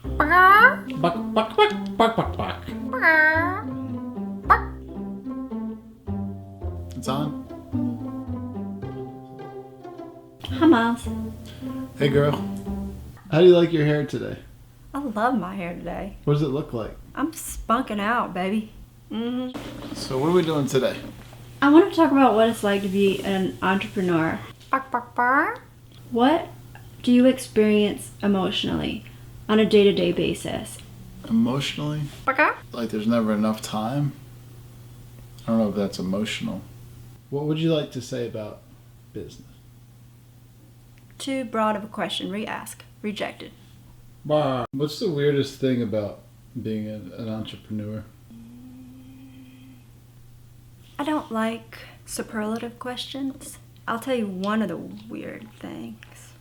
Buck, buck, buck, buck, buck, buck. It's on. Hi, Miles. Hey, girl. How do you like your hair today? I love my hair today. What does it look like? I'm spunking out, baby. So what are we doing today? I want to talk about what it's like to be an entrepreneur. What do you experience emotionally on a day-to-day basis? Emotionally? Like there's never enough time? I don't know if that's emotional. What would you like to say about business? Too broad of a question. Re-ask. Rejected. What's the weirdest thing about being an entrepreneur? I don't like superlative questions. I'll tell you one of the weird things.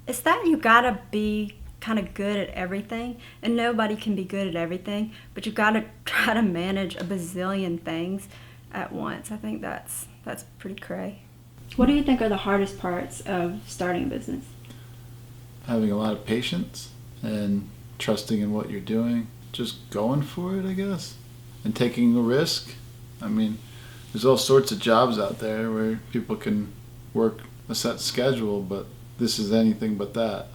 It's that you gotta be kind of good at everything, and nobody can be good at everything, but you gotta try to manage a bazillion things at once. I think that's pretty cray. What do you think are the hardest parts of starting a business? Having a lot of patience and trusting in what you're doing. Just going for it, I guess. And taking a risk. I mean, there's all sorts of jobs out there where people can work a set schedule, but this is anything but that.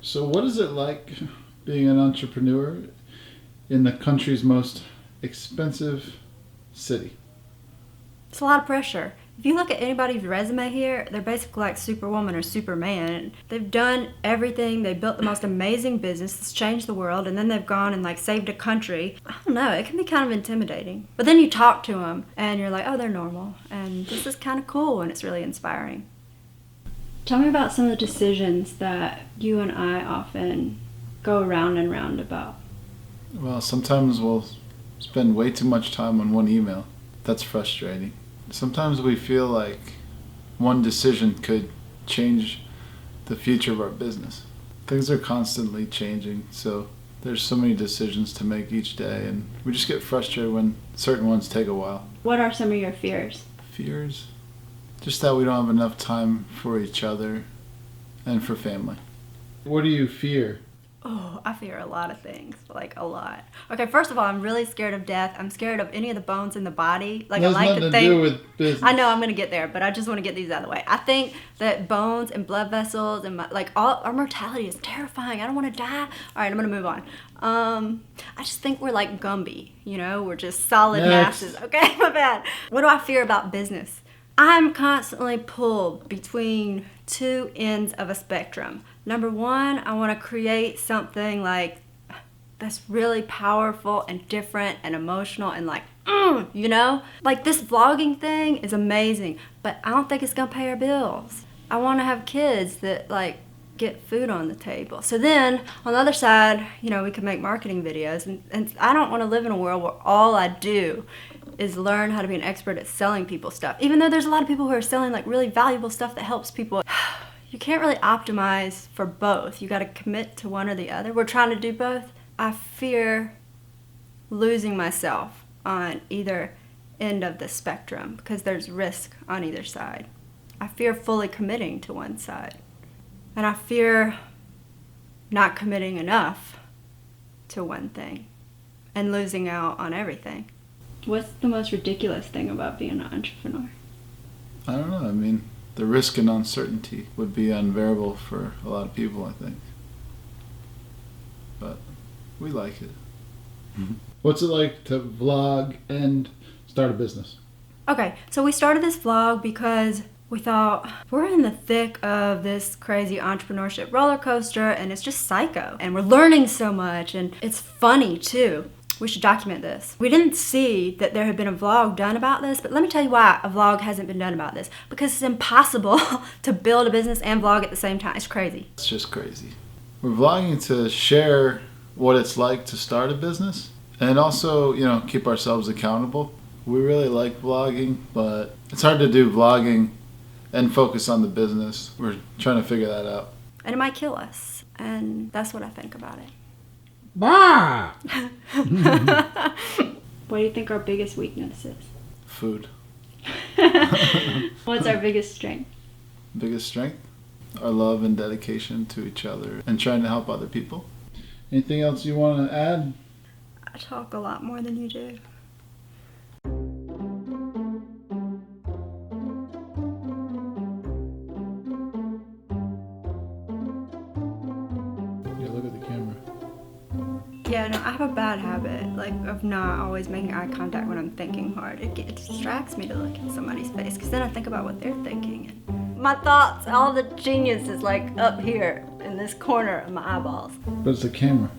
So what is it like being an entrepreneur in the country's most expensive city? It's a lot of pressure. If you look at anybody's resume here, they're basically like Superwoman or Superman. They've done everything. They built the most amazing business that's changed the world, and then they've gone and like saved a country. I don't know. It can be kind of intimidating. But then you talk to them, and you're like, oh, they're normal, and this is kind of cool, and it's really inspiring. Tell me about some of the decisions that you and I often go round and round about. Well, sometimes we'll spend way too much time on one email. That's frustrating. Sometimes we feel like one decision could change the future of our business. Things are constantly changing, so there's so many decisions to make each day, and we just get frustrated when certain ones take a while. What are some of your fears? Fears? Just that we don't have enough time for each other and for family. What do you fear? Oh, I fear a lot of things, like a lot. Okay, first of all, I'm really scared of death. I'm scared of any of the bones in the body. Like, That's I like nothing to to think. do with business. I know I'm gonna get there, but I just want to get these out of the way. I think that bones and blood vessels and all our mortality is terrifying. I don't want to die. All right, I'm gonna move on. I just think we're like Gumby. We're just solid Next. masses. Okay, my bad. What do I fear about business? I'm constantly pulled between two ends of a spectrum. Number one, I want to create something like that's really powerful and different and emotional and like this vlogging thing is amazing, but I don't think it's gonna pay our bills. I want to have kids that like get food on the table. So then on the other side, we can make marketing videos, and I don't want to live in a world where all I do is learn how to be an expert at selling people stuff. Even though there's a lot of people who are selling like really valuable stuff that helps people. You can't really optimize for both. You got to commit to one or the other. We're trying to do both. I fear losing myself on either end of the spectrum because there's risk on either side. I fear fully committing to one side. And I fear not committing enough to one thing and losing out on everything. What's the most ridiculous thing about being an entrepreneur? I don't know. I mean, the risk and uncertainty would be unbearable for a lot of people, I think. But we like it. What's it like to vlog and start a business? Okay, so we started this vlog because we thought we're in the thick of this crazy entrepreneurship roller coaster, and it's just psycho. And we're learning so much, and it's funny too. We should document this. We didn't see that there had been a vlog done about this, but let me tell you why a vlog hasn't been done about this. Because it's impossible to build a business and vlog at the same time. It's crazy. It's just crazy. We're vlogging to share what it's like to start a business and also, keep ourselves accountable. We really like vlogging, but it's hard to do vlogging and focus on the business. We're trying to figure that out. And it might kill us. And that's what I think about it. Bah! What do you think our biggest weakness is? Food. What's our biggest strength? Biggest strength? Our love and dedication to each other and trying to help other people. Anything else you want to add? I talk a lot more than you do. Yeah, look at the camera. Yeah, no, I have a bad habit, like, of not always making eye contact when I'm thinking hard. It distracts me to look at somebody's face, because then I think about what they're thinking. My thoughts, all the genius is, like, up here in this corner of my eyeballs. But it's the camera.